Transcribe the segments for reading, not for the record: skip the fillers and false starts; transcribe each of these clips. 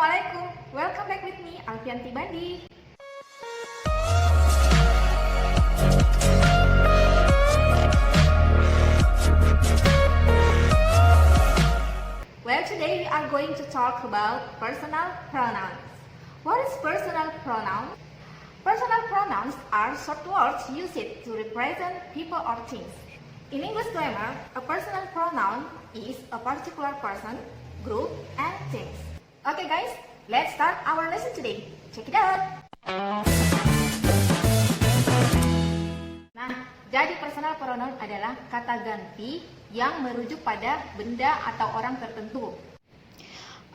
Assalamualaikum. Welcome back with me, Alfianti Bandi. Well, today we are going to talk about personal pronouns. What is personal pronoun? Personal pronouns are short words used to represent people or things. In English grammar, a personal pronoun is a particular person, group, and things. Okay guys, let's start our lesson today. Check it out. Nah, jadi personal pronoun adalah kata ganti yang merujuk pada benda atau orang tertentu.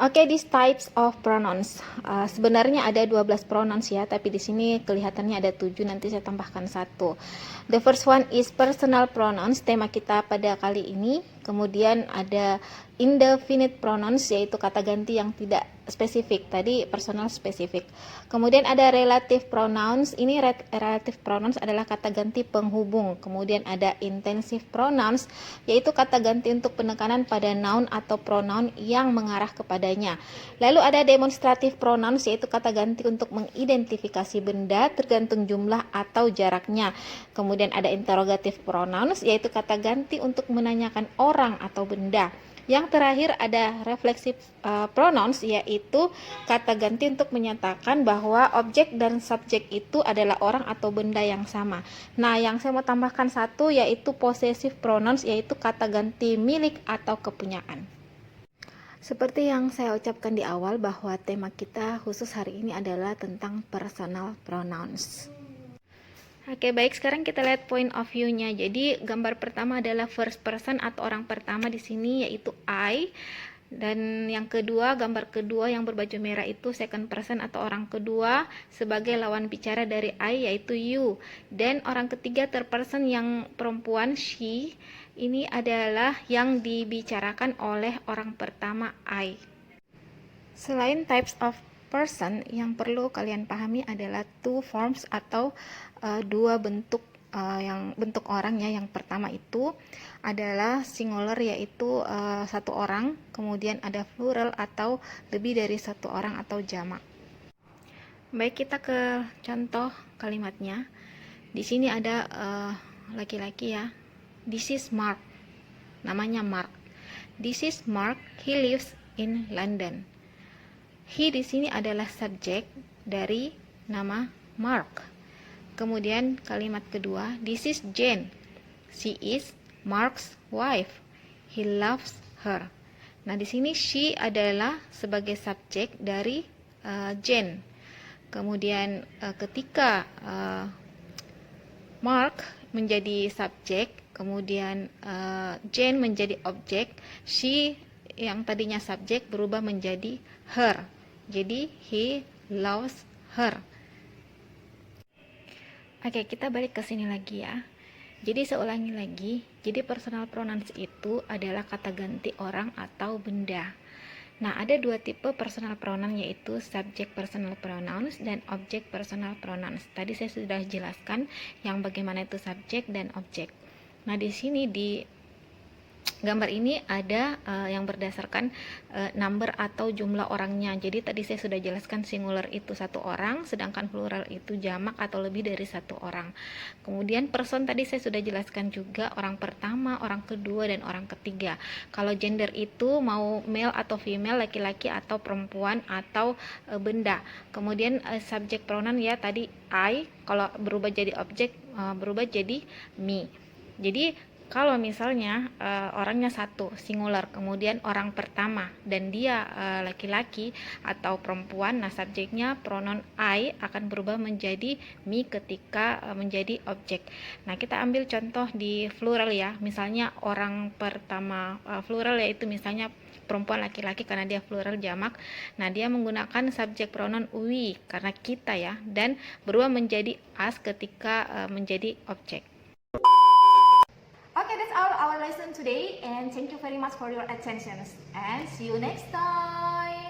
Oke, these types of pronouns. Sebenarnya ada 12 pronouns ya, tapi di sini kelihatannya ada 7, nanti saya tambahkan 1. The first one is personal pronouns, tema kita pada kali ini. Kemudian ada indefinite pronouns, yaitu kata ganti yang tidak spesifik. Tadi personal spesifik. Kemudian ada relative pronouns. Ini relative pronouns adalah kata ganti penghubung. Kemudian ada intensive pronouns, yaitu kata ganti untuk penekanan pada noun atau pronoun yang mengarah kepadanya. Lalu ada demonstrative pronouns, yaitu kata ganti untuk mengidentifikasi benda tergantung jumlah atau jaraknya. Kemudian ada interrogative pronouns, yaitu kata ganti untuk menanyakan orang atau benda. Yang terakhir ada reflexive pronouns, yaitu kata ganti untuk menyatakan bahwa objek dan subjek itu adalah orang atau benda yang sama. Nah, yang saya mau tambahkan 1 yaitu possessive pronouns, yaitu kata ganti milik atau kepunyaan. Seperti yang saya ucapkan di awal bahwa tema kita khusus hari ini adalah tentang personal pronouns. Oke, baik, sekarang kita lihat point of view-nya. Jadi gambar pertama adalah first person atau orang pertama di sini, yaitu I. Dan yang kedua, gambar kedua yang berbaju merah itu second person atau orang kedua sebagai lawan bicara dari I, yaitu you. Dan orang ketiga third person yang perempuan, she, ini adalah yang dibicarakan oleh orang pertama I. Selain types of person, yang perlu kalian pahami adalah two forms atau dua bentuk yang bentuk orang ya. Yang pertama itu adalah singular, yaitu satu orang, kemudian ada plural atau lebih dari satu orang atau jamak. Baik, kita ke contoh kalimatnya. Di sini ada laki-laki ya. This is Mark. Namanya Mark. This is Mark. He lives in London. He di sini adalah subjek dari nama Mark. Kemudian kalimat kedua, this is Jane. She is Mark's wife. He loves her. Nah, di sini she adalah sebagai subjek dari Jane. Kemudian ketika Mark menjadi subjek, kemudian Jane menjadi objek, she yang tadinya subjek berubah menjadi her. Jadi he loves her. Oke, kita balik ke sini lagi ya. Jadi saya ulangi lagi. Jadi personal pronouns itu adalah kata ganti orang atau benda. Nah, ada 2 tipe personal pronoun, yaitu subject personal pronouns dan object personal pronouns. Tadi saya sudah jelaskan yang bagaimana itu subjek dan objek. Nah, di sini di gambar ini ada yang berdasarkan number atau jumlah orangnya. Jadi tadi saya sudah jelaskan singular itu satu orang, sedangkan plural itu jamak atau lebih dari satu orang. Kemudian person tadi saya sudah jelaskan juga, orang pertama, orang kedua, dan orang ketiga. Kalau gender itu mau male atau female, laki-laki atau perempuan atau benda. Kemudian subject pronoun ya tadi I, kalau berubah jadi objek berubah jadi me. Jadi kalau misalnya orangnya satu, singular, kemudian orang pertama dan dia laki-laki atau perempuan, nah subjeknya pronoun I akan berubah menjadi me ketika menjadi objek. Nah, kita ambil contoh di plural ya. Misalnya orang pertama plural, yaitu misalnya perempuan, laki-laki, karena dia plural jamak. Nah, dia menggunakan subjek pronoun we karena kita ya, dan berubah menjadi us ketika menjadi objek. Okay, that's all our lesson today, and thank you very much for your attention, and see you next time.